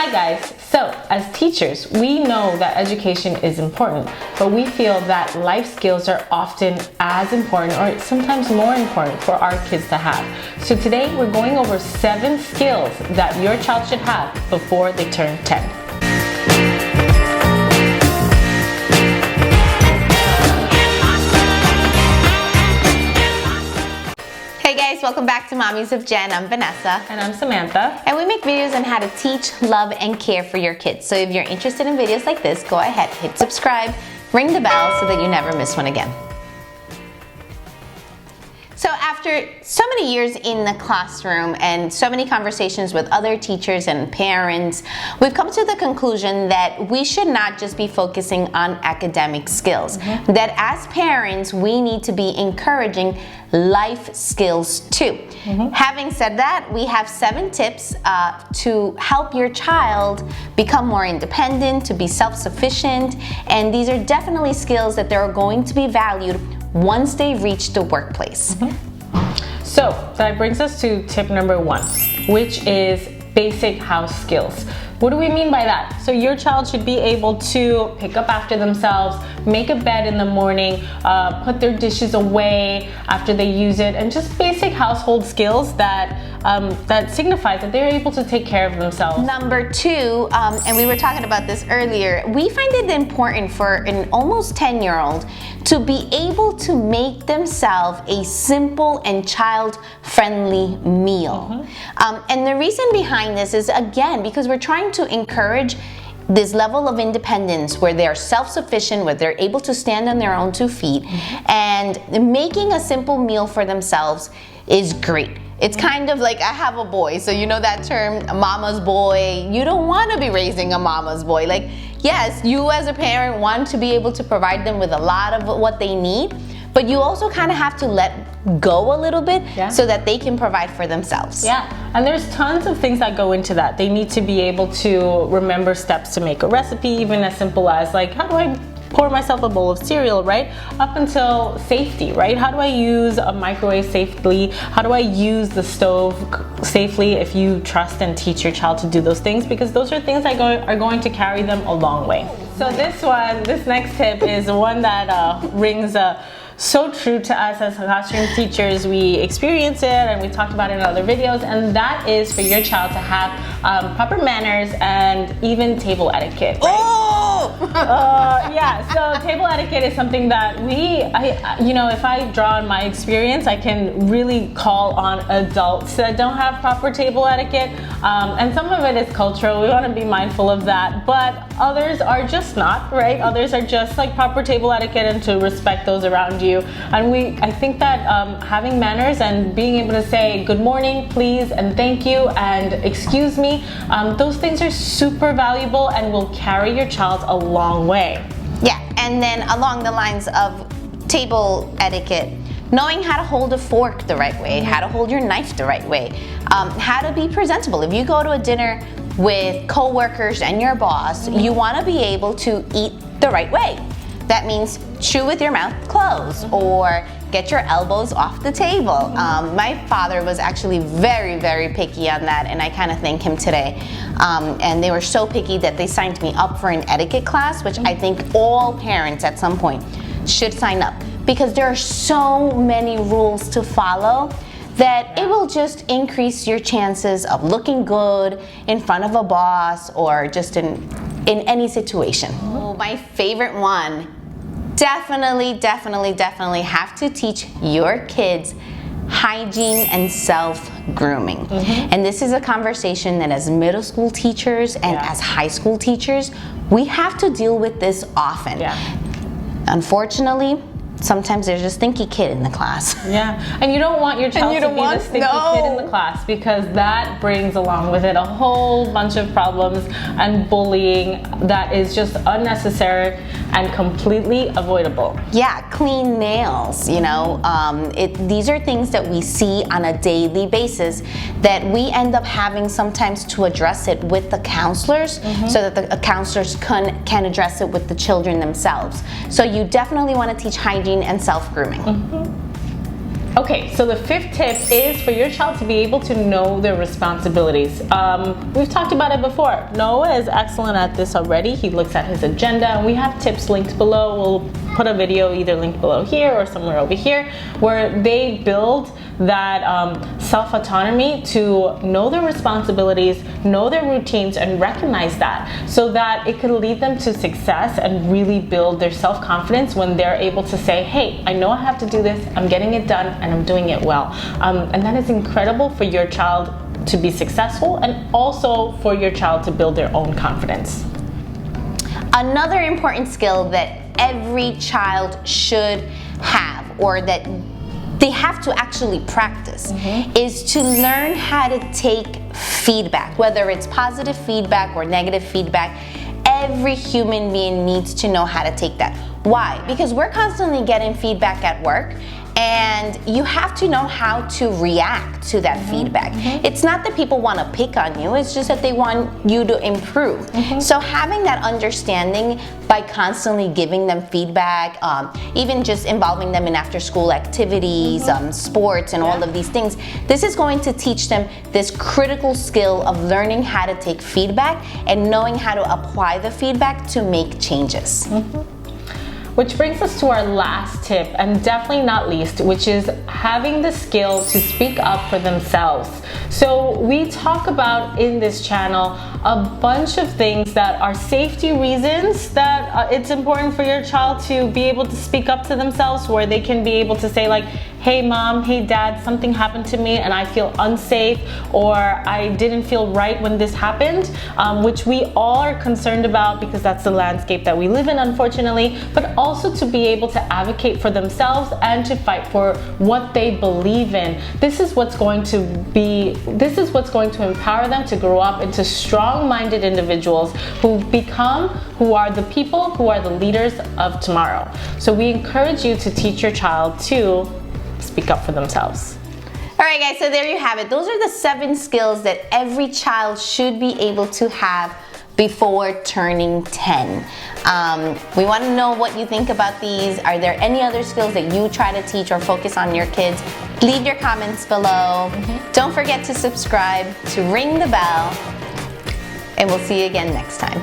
Hi guys, so as teachers, we know that education is important, but we feel that life skills are often as important or sometimes more important for our kids to have. So today we're going over 7 skills that your child should have before they turn 10. Hey guys, welcome back to Mommies of Jen. I'm Vanessa. And I'm Samantha. And we make videos on how to teach, love, and care for your kids. So if you're interested in videos like this, go ahead, hit subscribe, ring the bell so that you never miss one again. So after so many years in the classroom and so many conversations with other teachers and parents, we've come to the conclusion that we should not just be focusing on academic skills. That as parents, we need to be encouraging life skills too. Having said that, we have 7 tips to help your child become more independent, to be self-sufficient, and these are definitely skills that they're going to be valued once they reach the workplace. So that brings us to tip number 1, which is basic house skills. What do we mean by that? So your child should be able to pick up after themselves, make a bed in the morning, put their dishes away after they use it, and just basic household skills that that signifies that they're able to take care of themselves. Number 2, and we were talking about this earlier, we find it important for an almost 10-year-old to be able to make themselves a simple and child-friendly meal. And the reason behind this is, again, because we're trying to encourage this level of independence where they're self-sufficient, where they're able to stand on their own 2 feet, and making a simple meal for themselves is great. It's kind of like, I have a boy, so you know that term, mama's boy. You don't want to be raising a mama's boy. Like, yes, you as a parent want to be able to provide them with a lot of what they need, but you also kind of have to let go a little bit so that they can provide for themselves. Yeah, and there's tons of things that go into that. They need to be able to remember steps to make a recipe, even as simple as like, how do I pour myself a bowl of cereal, right? Up until safety, right? How do I use a microwave safely? How do I use the stove safely? If you trust and teach your child to do those things, because those are things that are going to carry them a long way. So this next tip is one that rings so true to us as classroom teachers. We experience it and we talked about it in other videos, and that is for your child to have proper manners and even table etiquette, right? Yeah, so table etiquette is something that you know, if I draw on my experience, I can really call on adults that don't have proper table etiquette, and some of it is cultural. We want to be mindful of that, but others are just not, right? Others are just like proper table etiquette and to respect those around you. And I think that having manners and being able to say good morning, please, and thank you, and excuse me, those things are super valuable and will carry your child a long way. Yeah, and then along the lines of table etiquette, knowing how to hold a fork the right way, how to hold your knife the right way, how to be presentable. If you go to a dinner with co-workers and your boss, you want to be able to eat the right way. That means chew with your mouth closed or get your elbows off the table. My father was actually very, very picky on that, and I kind of thank him today. And they were so picky that they signed me up for an etiquette class, which I think all parents at some point should sign up, because there are so many rules to follow that it will just increase your chances of looking good in front of a boss or just in any situation. Oh, my favorite one. Definitely have to teach your kids hygiene and self-grooming. And this is a conversation that as middle school teachers and as high school teachers, we have to deal with this often. Unfortunately, sometimes there's a stinky kid in the class. Yeah, and you don't want your child to be the stinky kid in the class, because that brings along with it a whole bunch of problems and bullying that is just unnecessary and completely avoidable. Yeah, clean nails, you know. These are things that we see on a daily basis that we end up having sometimes to address it with the counselors so that the counselors can address it with the children themselves. So you definitely want to teach hygiene and self-grooming. Okay, so the fifth tip is for your child to be able to know their responsibilities. We've talked about it before. Noah is excellent at this already. He looks at his agenda, and we have tips linked below. We'll put a video either linked below here or somewhere over here where they build that self-autonomy to know their responsibilities, know their routines, and recognize that so that it could lead them to success and really build their self-confidence when they're able to say, hey, I know I have to do this, I'm getting it done, and I'm doing it well. And that is incredible for your child to be successful and also for your child to build their own confidence. Another important skill that every child should have, or that they have to actually practice, is to learn how to take feedback, whether it's positive feedback or negative feedback. Every human being needs to know how to take that. Why? Because we're constantly getting feedback at work, and you have to know how to react to that feedback. It's not that people want to pick on you, it's just that they want you to improve. So having that understanding by constantly giving them feedback, even just involving them in after-school activities, sports, and all of these things, this is going to teach them this critical skill of learning how to take feedback and knowing how to apply the feedback to make changes. Which brings us to our last tip, and definitely not least, which is having the skill to speak up for themselves. So we talk about in this channel a bunch of things that are safety reasons that it's important for your child to be able to speak up to themselves, where they can be able to say like, hey mom, hey dad, something happened to me and I feel unsafe, or I didn't feel right when this happened, which we all are concerned about because that's the landscape that we live in, unfortunately, but also to be able to advocate for themselves and to fight for what they believe in. This is what's going to empower them to grow up into strong-minded individuals who are the people who are the leaders of tomorrow. So we encourage you to teach your child to speak up for themselves. All right, guys, so there you have it. Those are the 7 skills that every child should be able to have before turning 10. We want to know what you think about these. Are there any other skills that you try to teach or focus on your kids? Leave your comments below. Don't forget to subscribe, to ring the bell, and we'll see you again next time.